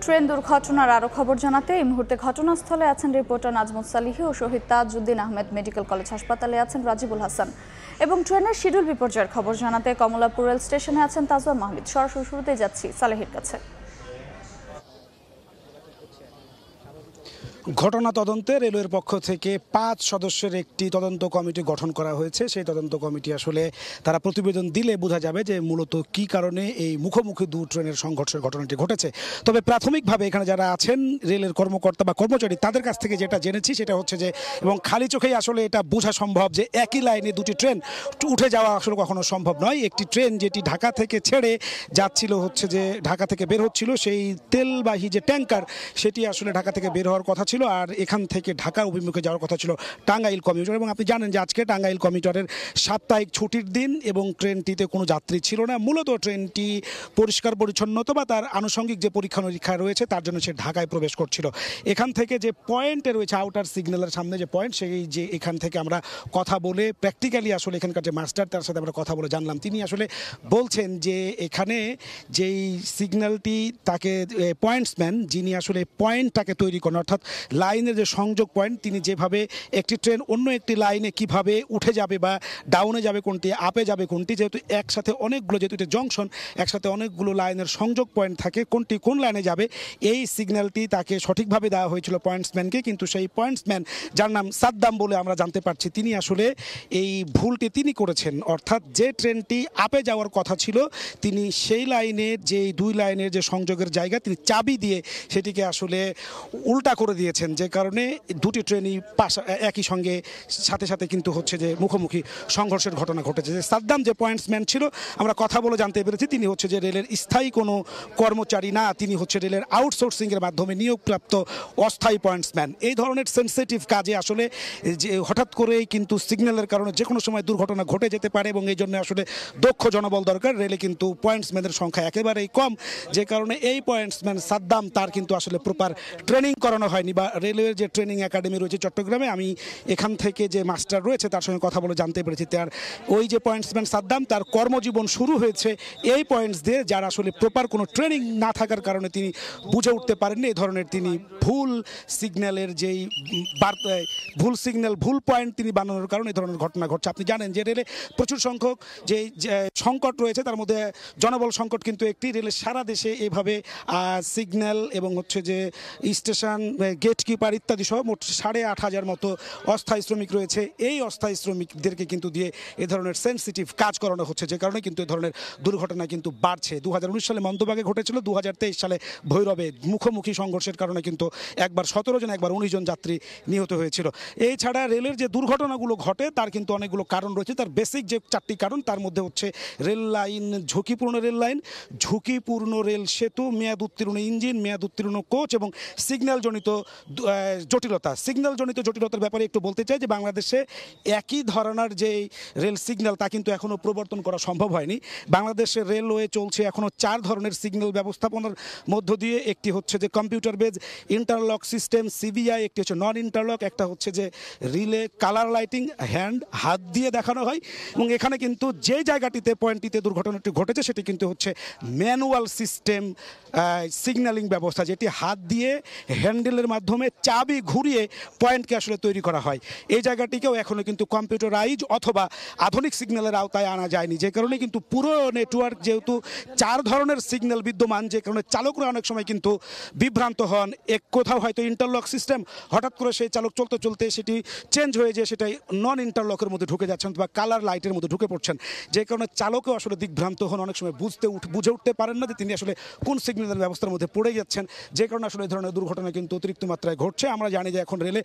Train দুর্ঘটনার আরো খবর জানাতে এই মুহূর্তে ঘটনাস্থলে আছেন রিপোর্টার নাজমুস সালিহি ও শহীদ তাজউদ্দিন আহমেদ মেডিকেল কলেজ হাসপাতালে আছেন রাজিবুল হাসান এবং ট্রেনের শিডিউল বিপর্যয়ের খবর জানাতে কমলাপুর রেল স্টেশনে আছেন তাজওয়া মাহমুদ। সরাসরি শুরুতে যাচ্ছি সালেহির কাছে। ঘটনা তদন্তে রেলওয়ের পক্ষ থেকে 5 সদস্যের একটি তদন্ত কমিটি গঠন করা হয়েছে। সেই তদন্ত কমিটি আসলে তারা প্রতিবেদন দিলে বোঝা যাবে যে মূলত কি কারণে এই মুখোমুখি দু ট্রেনের সংঘর্ষের ঘটনাটি ঘটেছে। তবে প্রাথমিকভাবে এখানে যারা আছেন রেলের কর্মকর্তা বা কর্মচারী তাদের কাছ থেকে যেটা জেনেছি সেটা হচ্ছে যে, এবং খালি চোখেই আসলে এটা বোঝা সম্ভব যে একই লাইনে দুটি ট্রেন উঠে যাওয়া আসলে কখনো সম্ভব নয়। একটি ট্রেন যেটি ঢাকা থেকে ছেড়ে যাচ্ছিল হচ্ছে যে ঢাকা থেকে বের হচ্ছিল, সেই তেলবাহী যে ট্যাঙ্কার সেটি আসলে ঢাকা থেকে বের হওয়ার কথা ছিল, আর এখান থেকে ঢাকা অভিমুখে যাওয়ার কথা ছিল টাঙ্গাইল কমিউটার। এবং আপনি জানেন যে আজকে টাঙ্গাইল কমিউটারের সাপ্তাহিক ছুটির দিন এবং ট্রেনটিতে কোনো যাত্রী ছিল না। মূলত ট্রেনটি পরিষ্কার পরিচ্ছন্নতা বা তার আনুষঙ্গিক যে পরীক্ষা নিরীক্ষা রয়েছে তার জন্য সে ঢাকায় প্রবেশ করছিল। এখান থেকে যে পয়েন্টে রয়েছে আউটার সিগন্যালের সামনে যে পয়েন্ট, সেই যে এখান থেকে আমরা কথা বলে প্র্যাকটিক্যালি আসলে এখানকার যে মাস্টার তার সাথে আমরা কথা বলে জানলাম, তিনি আসলে বলছেন যে এখানে যেই সিগন্যালটি তাকে পয়েন্টসম্যান যিনি আসলে পয়েন্টটাকে তৈরি করেন, অর্থাৎ লাইনের যে সংযোগ পয়েন্ট, তিনি যেভাবে একটি ট্রেন অন্য একটি লাইনে কিভাবে উঠে যাবে বা ডাউনে যাবে কোনটি, আপে যাবে কোনটি, যেহেতু একসাথে অনেকগুলো, যেহেতু এটা জংশন, একসাথে অনেকগুলো লাইনের সংযোগ পয়েন্ট থাকে, কোনটি কোন লাইনে যাবে এই সিগন্যালটি তাকে সঠিকভাবে দেওয়া হয়েছিল পয়েন্টসম্যানকে। কিন্তু সেই পয়েন্টসম্যান, যার নাম সাদ্দাম বলে আমরা জানতে পারছি, তিনি আসলে এই ভুলটি তিনি করেছেন। অর্থাৎ যে ট্রেনটি আপে যাওয়ার কথা ছিল তিনি সেই লাইনের যে দুই লাইনের যে সংযোগের জায়গা তিনি চাবি দিয়ে সেটিকে আসলে উল্টা করে দিয়েছেন, যে কারণে দুটি ট্রেনই একই সঙ্গে সাথে সাথে কিন্তু হচ্ছে যে মুখোমুখি সংঘর্ষের ঘটনা ঘটেছে। যে সাদ্দাম যে পয়েন্টসম্যান ছিল আমরা কথা বলে জানতে পেরেছি তিনি হচ্ছে যে রেলের স্থায়ী কোনো কর্মচারী না, তিনি হচ্ছে রেলের আউটসোর্সিংয়ের মাধ্যমে নিয়োগপ্রাপ্ত অস্থায়ী পয়েন্টসম্যান। এই ধরনের সেন্সিটিভ কাজে আসলে যে হঠাৎ করেই কিন্তু সিগন্যালের কারণে যে কোনো সময় দুর্ঘটনা ঘটে যেতে পারে এবং এই জন্য আসলে দক্ষ জনবল দরকার। রেলে কিন্তু পয়েন্টসম্যানের সংখ্যা একেবারেই কম, যে কারণে এই পয়েন্টসম্যান সাদ্দাম তার কিন্তু আসলে প্রপার ট্রেনিং করানো হয়নি। বা রেলওয়ের যে ট্রেনিং একাডেমি রয়েছে চট্টগ্রামে, আমি এখান থেকে যে মাস্টার রয়েছে তার সঙ্গে কথা বলে জানতে পেরেছি তার ওই যে পয়েন্টসম্যান সাদ্দাম তার কর্মজীবন শুরু হয়েছে এই পয়েন্টস দিয়ে, যার আসলে প্রপার কোনো ট্রেনিং না থাকার কারণে তিনি বুঝে উঠতে পারেননি এই ধরনের, তিনি ভুল সিগন্যালের যেই বার্তায় ভুল সিগন্যাল ভুল পয়েন্ট তিনি বানানোর কারণে এই ধরনের ঘটনা ঘটছে। আপনি জানেন যে রেলে প্রচুর সংখ্যক যে সংকট রয়েছে, তার মধ্যে জনবল সংকট কিন্তু একটি। রেলের সারা দেশে এভাবে সিগন্যাল এবং হচ্ছে যে স্টেশন গেটকিপার ইত্যাদি সহ মোট 8,500 মতো অস্থায়ী শ্রমিক রয়েছে। এই অস্থায়ী শ্রমিকদেরকে কিন্তু দিয়ে এ ধরনের সেন্সিটিভ কাজ করানো হচ্ছে, যে কারণে কিন্তু এ ধরনের দুর্ঘটনা কিন্তু বাড়ছে। 2019 সালে মন্তবাগে ঘটেছিল, 2023 সালে ভৈরবে মুখোমুখি সংঘর্ষের কারণে কিন্তু একবার 17 জন একবার 19 জন যাত্রী নিহত হয়েছিল। এছাড়া রেলের যে দুর্ঘটনাগুলো ঘটে তার কিন্তু অনেকগুলো কারণ রয়েছে। তার বেসিক যে 4টি কারণ, তার মধ্যে হচ্ছে রেল লাইন ঝুঁকিপূর্ণ, রেল লাইন ঝুঁকিপূর্ণ, রেল সেতু, মেয়াদ উত্তীর্ণ ইঞ্জিন, মেয়াদ উত্তীর্ণ কোচ এবং সিগন্যাল জনিত জটিলতা। সিগন্যাল জনিত জটিলতার ব্যাপারে একটু বলতে চাই যে বাংলাদেশে একই ধরনের যে রেল সিগন্যাল তা কিন্তু এখনও প্রবর্তন করা সম্ভব হয়নি। বাংলাদেশের রেলওয়ে চলছে এখনও 4 ধরনের সিগন্যাল ব্যবস্থাপনার মধ্য দিয়ে। একটি হচ্ছে যে computer base interlock system CBI, একটি হচ্ছে নন ইন্টারলক, একটা হচ্ছে যে রিলে কালার লাইটিং হাত দিয়ে দেখানো হয়। এবং এখানে কিন্তু যে জায়গাটিতে পয়েন্টটিতে দুর্ঘটনাটি ঘটেছে সেটি কিন্তু হচ্ছে ম্যানুয়াল সিস্টেম সিগন্যালিং ব্যবস্থা, যেটি হাত দিয়ে হ্যান্ডেলের মাধ্যমে চাবি ঘুরিয়ে পয়েন্টকে আসলে তৈরি করা হয়। এই জায়গাটিকেও এখনও কিন্তু কম্পিউটারাইজ অথবা আধুনিক সিগন্যালের আওতায় আনা যায়নি, যে কারণে কিন্তু পুরো নেটওয়ার্ক যেহেতু 4 ধরনের সিগন্যাল বিদ্যমান, যে কারণে চালকরা অনেক সময় কিন্তু বিভ্রান্ত হন। এক কোথাও হয়তো ইন্টারলক সিস্টেম, হঠাৎ করে সেই চালক চলতে চলতে সেটি চেঞ্জ হয়ে যায়, সেটাই নন ইন্টারলকের মধ্যে ঢুকে যাচ্ছেন বা কালার লাইটের মধ্যে ঢুকে পড়ছেন, যে কারণে চালকও আসলে দিগ্ভ্রান্ত হন, অনেক সময় বুঝে উঠতে পারেন না যে তিনি আসলে কোন সিগন্যালের ব্যবস্থার মধ্যে পড়ে যাচ্ছেন, যে কারণে আসলে এই ধরনের দুর্ঘটনা কিন্তু অতিরিক্ত মাত্রায় ঘটছে। আমরা জানি যে এখন রেলে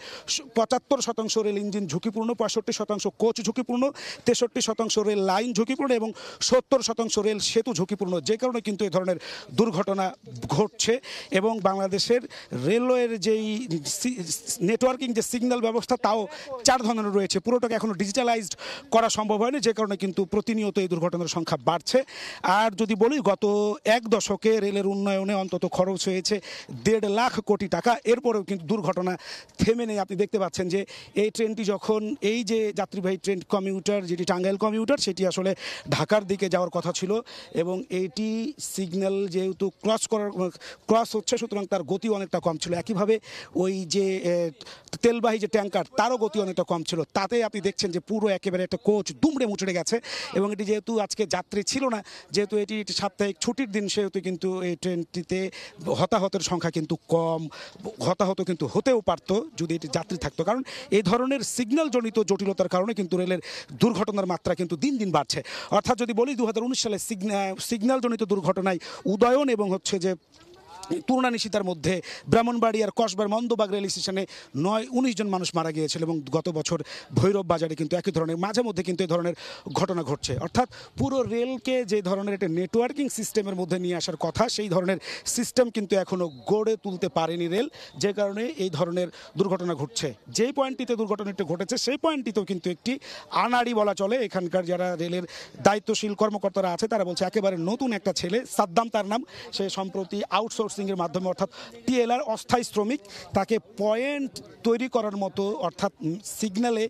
75% রেল ইঞ্জিন ঝুঁকিপূর্ণ, 65% কোচ ঝুঁকিপূর্ণ, 63% রেল লাইন ঝুঁকিপূর্ণ এবং 70% রেল সেতু ঝুঁকিপূর্ণ, যে কারণে কিন্তু এই ধরনের দুর্ঘটনা ঘটছে। এবং বাংলাদেশের রেলওয়ের যেই নেটওয়ার্কিং যে সিগন্যাল ব্যবস্থা তাও 4 ধরনের রয়েছে, পুরোটাকে এখনও ডিজিটালাইজড করা সম্ভব হয়নি, যে কারণে কিন্তু প্রতিনিয়ত এই দুর্ঘটনার সংখ্যা বাড়ছে। আর যদি বলি গত 1 দশকে রেলের উন্নয়নে অন্তত খরচ হয়েছে 1.5 লাখ কোটি টাকা, এরপরেও তারপরেও কিন্তু দুর্ঘটনা থেমে নেই। আপনি দেখতে পাচ্ছেন যে এই ট্রেনটি যখন এই যে যাত্রীবাহী ট্রেন কমিউটার, যেটি টাঙ্গাইল কমিউটার, সেটি আসলে ঢাকার দিকে যাওয়ার কথা ছিল এবং এইটি সিগন্যাল যেহেতু ক্রস হচ্ছে, সুতরাং তার গতি অনেকটা কম ছিল। একইভাবে ওই যে তেলবাহী যে ট্যাঙ্কার, তারও গতি অনেকটা কম ছিল। তাতে আপনি দেখছেন যে পুরো একেবারে একটা কোচ দুমড়ে মুচড়ে গেছে এবং এটি যেহেতু আজকে যাত্রী ছিল না, যেহেতু এটি সাপ্তাহিক ছুটির দিন, সেহেতু কিন্তু এই ট্রেনটিতে হতাহতের সংখ্যা কিন্তু কম। হতাহত কিন্তু হতেও পারতো যদি এটি যাত্রী থাকতো, কারণ এই ধরনের সিগন্যাল জনিত জটিলতার কারণে কিন্তু রেলের দুর্ঘটনার মাত্রা কিন্তু দিন দিন বাড়ছে। অর্থাৎ যদি বলি 2019 সালে সিগন্যাল জনিত দুর্ঘটনায় উদয়ন এবং হচ্ছে যে তুলনা নিশিতার মধ্যে ব্রাহ্মণবাড়িয়ার কসবার মন্দবাগ রেল স্টেশনে 19 জন মানুষ মারা গিয়েছিল এবং গত বছর ভৈরব বাজারে কিন্তু একই ধরনের মাঝে মধ্যে কিন্তু এই ধরনের ঘটনা ঘটছে। অর্থাৎ পুরো রেলকে যে ধরনের একটা নেটওয়ার্কিং সিস্টেমের মধ্যে নিয়ে আসার কথা, সেই ধরনের সিস্টেম কিন্তু এখনও গড়ে তুলতে পারেনি রেল, যে কারণে এই ধরনের দুর্ঘটনা ঘটছে। যেই পয়েন্টটিতে দুর্ঘটনাটি ঘটেছে সেই পয়েন্টটিতেও কিন্তু একটি আনাড়ি বলা চলে। এখানকার যারা রেলের দায়িত্বশীল কর্মকর্তারা আছে তারা বলছে একেবারে নতুন একটা ছেলে, সাদ্দাম তার নাম, সে সম্প্রতি আউটসোর্সিংয়ের মাধ্যমে অর্থাৎ টিএলআর অস্থায়ী শ্রমিক, তাকে পয়েন্ট তৈরি করার মতো, অর্থাৎ সিগন্যালে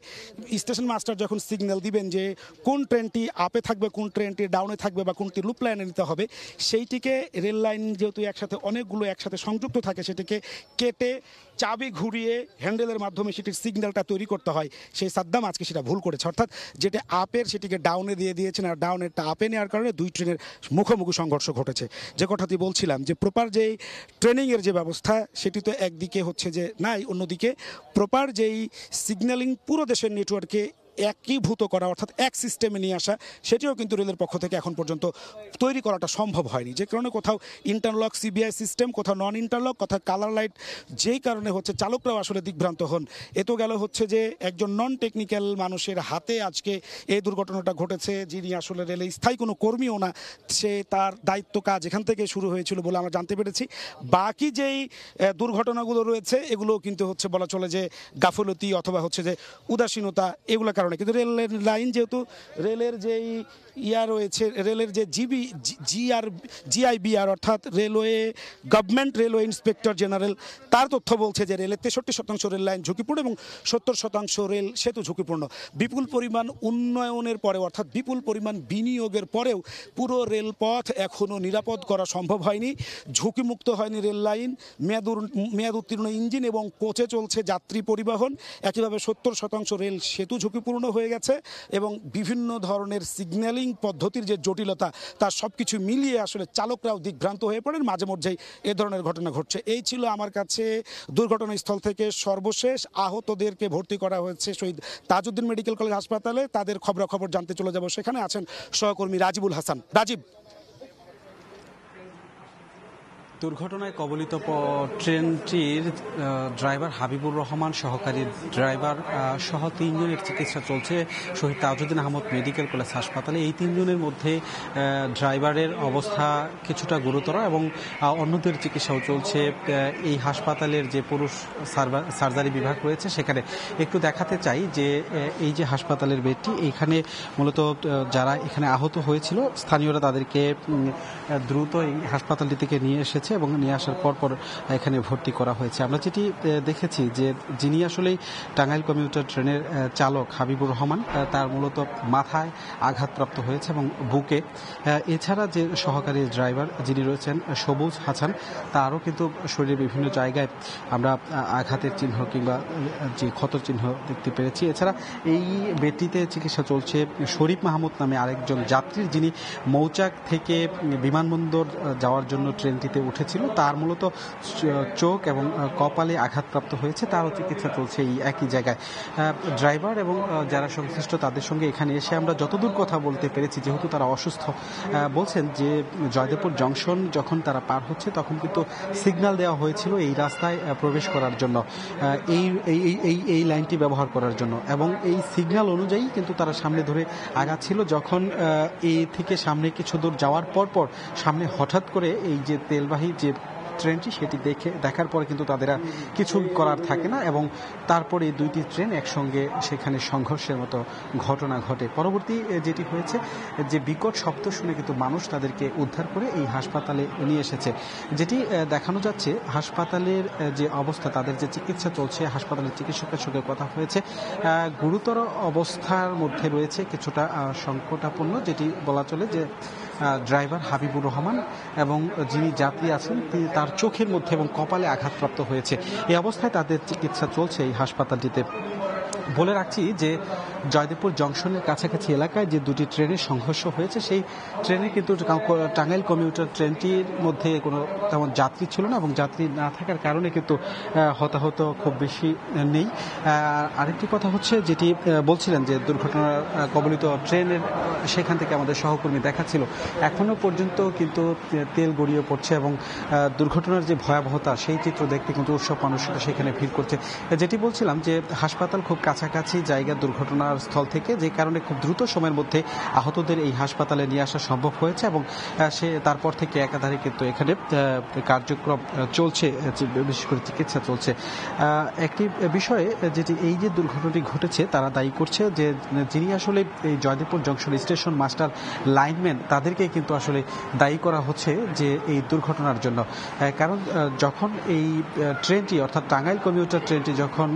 স্টেশন মাস্টার যখন সিগন্যাল দিবেন যে কোন ট্রেনটি আপে থাকবে, কোন ট্রেনটি ডাউনে থাকবে বা কোনটি লুপ লাইনে নিতে হবে, সেইটিকে রেল লাইন যেহেতু একসাথে অনেকগুলো একসাথে সংযুক্ত থাকে, সেটিকে কেটে চাবি ঘুরিয়ে হ্যান্ডেলের মাধ্যমে সেটির সিগন্যালটা তৈরি করতে হয়। সেই সাদ্দাম আজকে সেটা ভুল করেছে, অর্থাৎ যেটা আপের সেটিকে ডাউনে দিয়ে দিয়েছেন, আর ডাউনেরটা আপে নেওয়ার কারণে দুই ট্রেনের মুখোমুখি সংঘর্ষ ঘটেছে। যে কথাটি বলছিলাম যে প্রপার যেই ট্রেনিংয়ের যে ব্যবস্থা, সেটি তো একদিকে হচ্ছে যে নাই, অন্যদিকে প্রপার যেই সিগন্যালিং পুরো দেশের নেটওয়ার্কে একীভূত করা, অর্থাৎ এক সিস্টেমে নিয়ে আসা, সেটিও কিন্তু রেলের পক্ষ থেকে এখন পর্যন্ত তৈরি করাটা সম্ভব হয়নি। যে কারণে কোথাও ইন্টারলক সিবিআই সিস্টেম, কোথাও নন ইন্টারলক, কোথাও কালার লাইট, যেই কারণে হচ্ছে চালকরাও আসলে দিকভ্রান্ত হন। এ তো গেল হচ্ছে যে একজন নন টেকনিক্যাল মানুষের হাতে আজকে এই দুর্ঘটনাটা ঘটেছে, যিনি আসলে রেলে স্থায়ী কোনো কর্মীও না, সে তার দায়িত্ব কাজ এখান থেকে শুরু হয়েছিল বলে আমরা জানতে পেরেছি। বাকি যেই দুর্ঘটনাগুলো রয়েছে এগুলো কিন্তু হচ্ছে বলা চলে যে গাফলতি অথবা হচ্ছে যে উদাসীনতা, এগুলো কারণে। কিন্তু রেলের লাইন যেহেতু রেলের যেই রয়েছে, রেলের যে জিআইবিআর অর্থাৎ railway government railway inspector general, তার তথ্য বলছে যে রেলের 63% রেল লাইন ঝুঁকিপূর্ণ এবং 70% রেল সেতু ঝুঁকিপূর্ণ। বিপুল পরিমাণ উন্নয়নের পরে, অর্থাৎ বিপুল পরিমাণ বিনিয়োগের পরেও পুরো রেলপথ এখনও নিরাপদ করা সম্ভব হয়নি, ঝুঁকিমুক্ত হয়নি রেল লাইন। মেয়াদ উত্তীর্ণ ইঞ্জিন এবং কোচে চলছে যাত্রী পরিবহন। একইভাবে 70% রেল সেতু ঝুঁকিপূর্ণ হয়ে গেছে এবং বিভিন্ন ধরনের সিগন্যালিং পদ্ধতির যে জটিলতা, তার সব কিছু মিলিয়ে আসলে চালকরাও দিকভ্রান্ত হয়ে পড়েন, মাঝে মধ্যেই এ ধরনের ঘটনা ঘটছে। এই ছিল আমার কাছে দুর্ঘটনাস্থল থেকে সর্বশেষ। আহতদেরকে ভর্তি করা হয়েছে শহীদ তাজউদ্দিন মেডিকেল কলেজ হাসপাতালে। তাদের খবরাখবর জানতে চলে যাব, সেখানে আছেন সহকর্মী রাজিবুল হাসান। রাজীব, দুর্ঘটনায় কবলিত ট্রেনটির ড্রাইভার হাবিবুর রহমান, সহকারী ড্রাইভার সহ 3 জনের চিকিৎসা চলছে শহীদ তাজউদ্দিন আহমদ মেডিকেল কলেজ হাসপাতালে। এই 3 জনের মধ্যে ড্রাইভারের অবস্থা কিছুটা গুরুতর এবং অন্যদের চিকিৎসাও চলছে এই হাসপাতালের যে পুরুষ সার্জারি বিভাগ রয়েছে সেখানে। একটু দেখাতে চাই যে এই যে হাসপাতালের বেডটি, এইখানে মূলত যারা এখানে আহত হয়েছিল স্থানীয়রা তাদেরকে দ্রুত এই হাসপাতালটি থেকে নিয়ে এসেছে এবং নিয়ে আসার পর এখানে ভর্তি করা হয়েছে। আমরা যেটি দেখেছি যে যিনি আসলে টাঙ্গাইল কমিউটার ট্রেনের চালক হাবিবুর রহমান, তার মূলত মাথায় আঘাতপ্রাপ্ত হয়েছে এবং বুকে। এছাড়া যে সহকারী ড্রাইভার যিনি রয়েছেন সবুজ হাসান, তারও কিন্তু শরীরের বিভিন্ন জায়গায় আমরা আঘাতের চিহ্ন কিংবা যে ক্ষতর চিহ্ন দেখতে পেরেছি। এছাড়া এই বেডটিতে চিকিৎসা চলছে শরীফ মাহমুদ নামে আরেকজন যাত্রীর, যিনি মৌচাক থেকে বিমানবন্দর যাওয়ার জন্য ট্রেনটিতে উঠেছিল। তার মূলত চোখ এবং কপালে আঘাতপ্রাপ্ত হয়েছে, তারও চিকিৎসা চলছে এই একই জায়গায়। ড্রাইভার এবং যারা সংশ্লিষ্ট তাদের সঙ্গে এখানে এসে আমরা যতদূর কথা বলতে পেরেছি, যেহেতু তারা অসুস্থ, বলছেন যে জয়দেবপুর জংশন যখন তারা পার হচ্ছে তখন কিন্তু সিগন্যাল দেওয়া হয়েছিল এই রাস্তায় প্রবেশ করার জন্য, এই লাইনটি ব্যবহার করার জন্য, এবং এই সিগন্যাল অনুযায়ী কিন্তু তারা সামনে ধরে আগাচ্ছিল। যখন এই থেকে সামনে কিছু দূর যাওয়ার পর সামনে হঠাৎ করে এই যে তেলবাহী যে ট্রেনটি সেটি দেখার পরে কিন্তু তাদের আর কিছু করার থাকে না এবং তারপরে এই দুইটি ট্রেন একসঙ্গে সেখানে সংঘর্ষের মতো ঘটনা ঘটে। পরবর্তী যেটি হয়েছে যে বিকট শব্দ শুনে কিন্তু মানুষ তাদেরকে উদ্ধার করে এই হাসপাতালে নিয়ে এসেছে। যেটি দেখানো যাচ্ছে হাসপাতালের যে অবস্থা, তাদের যে চিকিৎসা চলছে, হাসপাতালের চিকিৎসকের সঙ্গে কথা হয়েছে, গুরুতর অবস্থার মধ্যে রয়েছে, কিছুটা সংকটাপন্ন, যেটি বলা চলে যে ড্রাইভার হাবিবুর রহমান এবং যিনি যাত্রী আছেন তার চোখের মধ্যে এবং কপালে আঘাতপ্রাপ্ত হয়েছে। এই অবস্থায় তাদের চিকিৎসা চলছে এই হাসপাতালটিতে। বলে রাখছি যে জয়দেবপুর জংশনের কাছাকাছি এলাকায় যে দুটি ট্রেনের সংঘর্ষ হয়েছে, সেই ট্রেনে কিন্তু টাঙ্গাইল কমিউটার ট্রেনটির মধ্যে কোনো তেমন যাত্রী ছিল না এবং যাত্রী না থাকার কারণে কিন্তু হতাহত খুব বেশি নেই। আরেকটি কথা হচ্ছে যেটি বলছিলেন যে দুর্ঘটনার কবলিত ট্রেনের সেখান থেকে আমাদের সহকর্মী দেখাচ্ছিল, এখনও পর্যন্ত কিন্তু তেল গড়িয়ে পড়ছে এবং দুর্ঘটনার যে ভয়াবহতা সেই চিত্র দেখতে কিন্তু উৎসব মানুষরা সেখানে ভিড় করছে। যেটি বলছিলাম যে হাসপাতাল খুব কাছাকাছি জায়গা দুর্ঘটনার স্থল থেকে, যে কারণে খুব দ্রুত সময়ের মধ্যে আহতদের এই হাসপাতালে নিয়ে আসা সম্ভব হয়েছে এবং তারপর থেকে একাধারে কিন্তু এখানে কার্যক্রম চলছে, বিশেষ করে চিকিৎসা চলছে। একটি বিষয়ে যেটি এই যে দুর্ঘটনাটি ঘটেছে তারা দায়ী করছে যে যিনি আসলে এই Joydebpur junction station master lineman, তাদেরকে কিন্তু আসলে দায়ী করা হচ্ছে যে এই দুর্ঘটনার জন্য। কারণ যখন এই ট্রেনটি অর্থাৎ টাঙ্গাইল কমিউটার ট্রেনটি যখন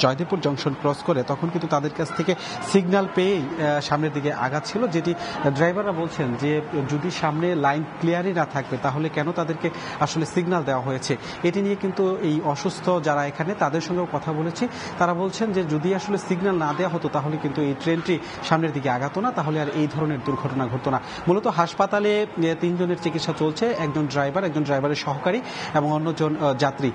জয়দেবপুর জংশন ক্রস করে তখন কিন্তু তাদের কাছ থেকে সিগন্যাল পেয়েই সামনের দিকে আগাচ্ছিল, যেটি ড্রাইভাররা বলছেন যে যদি সামনে লাইন ক্লিয়ারই না থাকবে তাহলে কেন তাদেরকে আসলে সিগন্যাল দেওয়া হয়েছে। এটি নিয়ে কিন্তু এই অসুস্থ যারা এখানে তাদের সঙ্গেও কথা বলেছি, তারা বলছেন যে যদি আসলে সিগন্যাল না দেওয়া হতো তাহলে কিন্তু এই ট্রেনটি সামনের দিকে আগাতো না, তাহলে আর এই ধরনের দুর্ঘটনা ঘটতো না। মূলত হাসপাতালে 3 জনের চিকিৎসা চলছে, একজন ড্রাইভার, একজন ড্রাইভারের সহকারী এবং অন্যজন যাত্রী।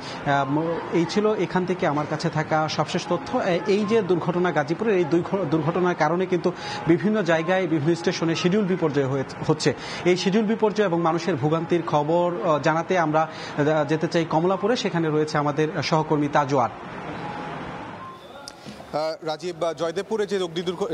এই ছিল এখান থেকে আমার কাছে থাকা সবশেষ তথ্য। এই যে দুর্ঘটনা গাজীপুরের, এই দুর্ঘটনার কারণে কিন্তু বিভিন্ন জায়গায় বিভিন্ন স্টেশনে শিডিউল বিপর্যয় হচ্ছে। এই শিডিউল বিপর্যয় এবং মানুষের ভোগান্তির খবর জানাতে আমরা যেতে চাই কমলাপুরে, সেখানে রয়েছে আমাদের সহকর্মী তাজওয়ার। রাজীব, জয়দেবপুরে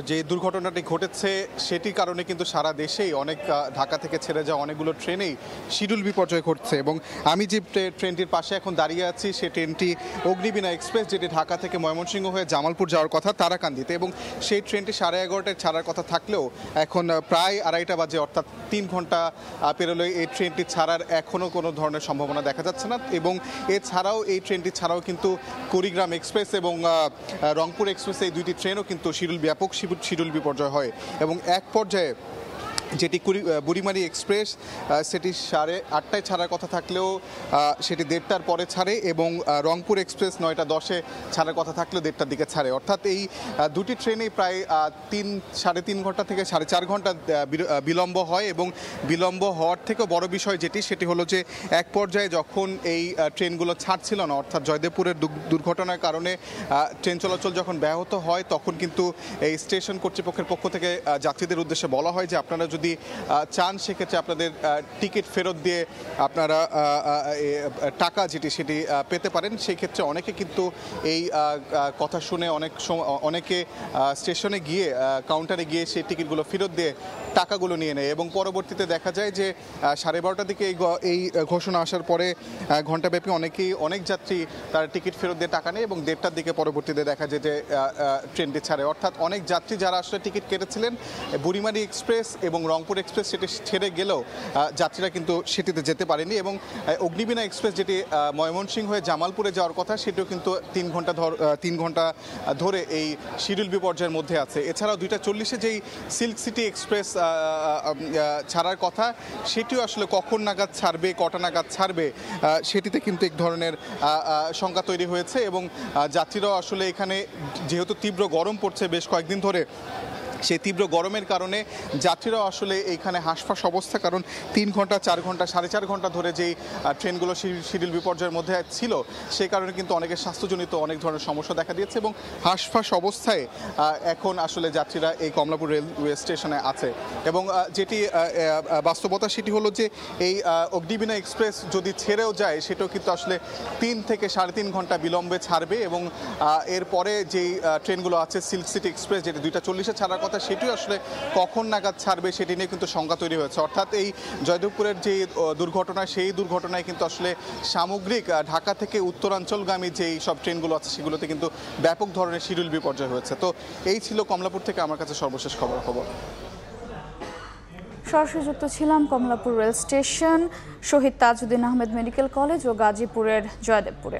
যে দুর্ঘটনাটি ঘটেছে সেটির কারণে কিন্তু সারা দেশেই অনেক ঢাকা থেকে ছেড়ে যাওয়া অনেকগুলো ট্রেনেই শিডিউল বিপর্যয় ঘটছে এবং আমি যে ট্রেনটির পাশে এখন দাঁড়িয়ে আছি সে ট্রেনটি অগ্নিবীণা এক্সপ্রেস, যেটি ঢাকা থেকে ময়মনসিংহ হয়ে জামালপুর যাওয়ার কথা তারাকান্দিতে, এবং সেই ট্রেনটি 11:30টায় ছাড়ার কথা থাকলেও এখন প্রায় 2:30 বাজে, অর্থাৎ 3 ঘন্টা পেরোলে এই ট্রেনটি ছাড়ার এখনও কোনো ধরনের সম্ভাবনা দেখা যাচ্ছে না। এবং এছাড়াও এই ট্রেনটি ছাড়াও কিন্তু কুড়িগ্রাম এক্সপ্রেস এবং রংপুর এক্সপ্রেস, এই দুইটি ট্রেনও কিন্তু ব্যাপক শিডিউল বিপর্যয় হয় এবং এক পর্যায়ে যেটি বুড়িমারি এক্সপ্রেস সেটি 8:30টায় ছাড়ার কথা থাকলেও সেটি 1:30টার পরে ছাড়ে এবং রংপুর এক্সপ্রেস 9:10-এ ছাড়ার কথা থাকলেও 1:30টার দিকে ছাড়ে। অর্থাৎ এই দুটি ট্রেনেই প্রায় 3-3.5 ঘন্টা থেকে 4.5 ঘন্টা বিলম্ব হয় এবং বিলম্ব হওয়ার থেকেও বড় বিষয় সেটি হলো যে এক পর্যায়ে যখন এই ট্রেনগুলো ছাড়ছিল না, অর্থাৎ জয়দেবপুরের দুর্ঘটনার কারণে ট্রেন চলাচল যখন ব্যাহত হয়, তখন কিন্তু এই স্টেশন কর্তৃপক্ষের পক্ষ থেকে যাত্রীদের উদ্দেশ্যে বলা হয় যে আপনারা যদি চান সেক্ষেত্রে আপনাদের টিকিট ফেরত দিয়ে আপনারা টাকা সেটি পেতে পারেন। সেই ক্ষেত্রে অনেকে কিন্তু এই কথা শুনে অনেকে স্টেশনে গিয়ে কাউন্টারে গিয়ে সেই টিকিটগুলো ফেরত দিয়ে টাকাগুলো নিয়ে নেয় এবং পরবর্তীতে দেখা যায় যে 12:30টার দিকে এই ঘোষণা আসার পরে ঘণ্টাব্যাপী অনেক যাত্রী তার টিকিট ফেরত দিয়ে টাকা নেয় এবং 1:30টার দিকে পরবর্তীতে দেখা যায় যে ট্রেনটি ছাড়ে। অর্থাৎ অনেক যাত্রী যারা আসলে টিকিট কেটেছিলেন বুড়িমারি এক্সপ্রেস এবং রংপুর এক্সপ্রেস সেটি ছেড়ে গেলেও যাত্রীরা কিন্তু সেটিতে যেতে পারেনি এবং অগ্নিবীণা এক্সপ্রেস যেটি ময়মনসিংহ হয়ে জামালপুরে যাওয়ার কথা সেটিও কিন্তু 3 ঘন্টা ধরে এই শিডিউল বিপর্যয়ের মধ্যে আছে। এছাড়াও 2:40-এ যেই সিল্ক সিটি এক্সপ্রেস ছাড়ার কথা সেটিও আসলে কখন নাগাদ ছাড়বে, কটা নাগাদ ছাড়বে সেটিতে কিন্তু এক ধরনের শঙ্কা তৈরি হয়েছে এবং যাত্রীরাও আসলে এখানে যেহেতু তীব্র গরম পড়ছে বেশ কয়েকদিন ধরে, সেই তীব্র গরমের কারণে যাত্রীরাও আসলে এইখানে হাঁসফাঁস অবস্থা, কারণ 3 ঘন্টা 4 ঘন্টা 4.5 ঘন্টা ধরে যেই ট্রেনগুলো শিডিউল বিপর্যয়ের মধ্যে ছিল সেই কারণে কিন্তু অনেকের স্বাস্থ্যজনিত অনেক ধরনের সমস্যা দেখা দিয়েছে এবং হাঁসফাঁস অবস্থায় এখন আসলে যাত্রীরা এই কমলাপুর রেলওয়ে স্টেশনে আছে। এবং যেটি বাস্তবতা সেটি হলো যে এই অগ্নিবীণা এক্সপ্রেস যদি ছেড়েও যায় সেটাও কিন্তু আসলে 3 থেকে 3.5 ঘন্টা বিলম্বে ছাড়বে এবং এরপরে যেই ট্রেনগুলো আছে সিল্ক সিটি এক্সপ্রেস যেটি 2:40-এ ছাড়ার কথা হাসপাতাল সেটিও আসলে কখন নাগাদ ছাড়বে সেটি নিয়ে কিন্তু শঙ্কা তৈরি হয়েছে। অর্থাৎ এই জয়দেবপুরের যে দুর্ঘটনা, সেই দুর্ঘটনায় কিন্তু আসলে সামগ্রিক ঢাকা থেকে উত্তরাঞ্চলগামী যেই সব ট্রেনগুলো আছে সেগুলোতে কিন্তু ব্যাপক ধরনের শিডিউল বিপর্যয় হয়েছে। তো এই ছিল কমলাপুর থেকে আমার কাছে সর্বশেষ খবর। সরাসরি যুক্ত ছিলাম কমলাপুর রেল স্টেশন, শহীদ তাজউদ্দিন আহমেদ মেডিকেল কলেজ ও গাজীপুরের জয়দেবপুরে।